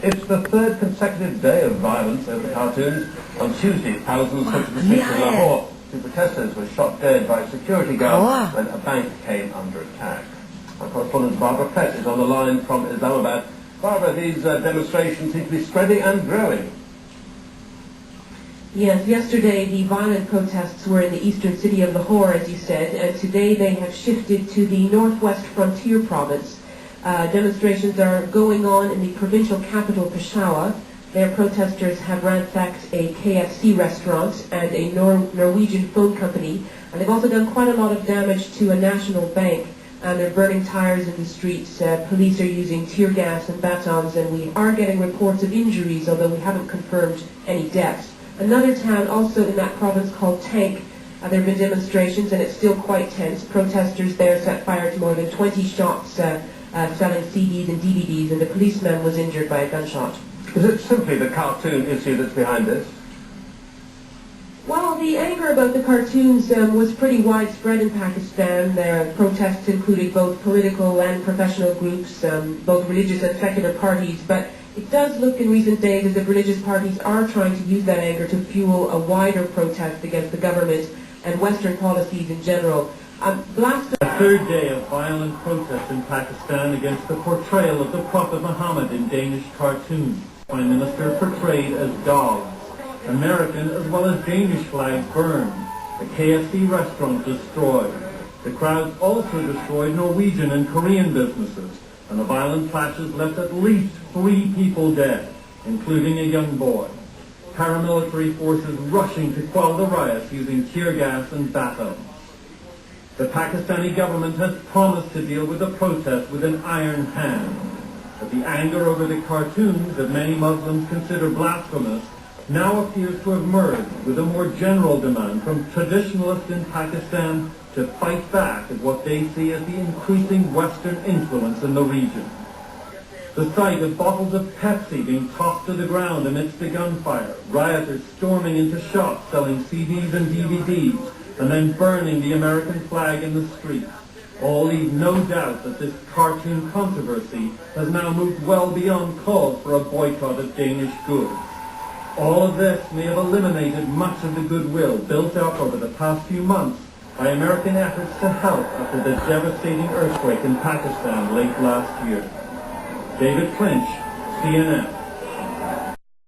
It's the third consecutive day of violence over cartoons. On Tuesday, thousands took to the streets of Lahore. Two protesters were shot dead by security guards when a bank came under attack. Our correspondent Barbara Fett is on the line from Islamabad. Barbara, these demonstrations seem to be spreading and growing. Yes, yesterday the violent protests were in the eastern city of Lahore, as you said, and today they have shifted to the northwest frontier province. Demonstrations are going on in the provincial capital, Peshawar. Their protesters have ransacked a KFC restaurant and a Norwegian phone company, and they've also done quite a lot of damage to a national bank, and they're burning tires in the streets. Police are using tear gas and batons, and we are getting reports of injuries, although we haven't confirmed any deaths. Another town also in that province called Tank, there have been demonstrations and it's still quite tense. Protesters there set fire to more than 20 shops selling CDs and DVDs, and the policeman was injured by a gunshot. Is it simply the cartoon issue that's behind this? Well, the anger about the cartoons was pretty widespread in Pakistan. Their protests included both political and professional groups, both religious and secular parties, but it does look in recent days as if religious parties are trying to use that anger to fuel a wider protest against the government and Western policies in general. The third day of violent protest in Pakistan against the portrayal of the Prophet Muhammad in Danish cartoons. Prime Minister portrayed as dogs. American as well as Danish flags burned. The KFC restaurant destroyed. The crowds also destroyed Norwegian and Korean businesses, and the violent clashes left at least 3 people dead, including a young boy. Paramilitary forces rushing to quell the riots using tear gas and batons. The Pakistani government has promised to deal with the protest with an iron hand. But the anger over the cartoons that many Muslims consider blasphemous now appears to have merged with a more general demand from traditionalists in Pakistan to fight back at what they see as the increasing Western influence in the region. The sight of bottles of Pepsi being tossed to the ground amidst the gunfire, rioters storming into shops selling CDs and DVDs, and then burning the American flag in the streets, all leave no doubt that this cartoon controversy has now moved well beyond calls for a boycott of Danish goods. All of this may have eliminated much of the goodwill built up over the past few months by American efforts to help after the devastating earthquake in Pakistan late last year. David Clinch, CNN.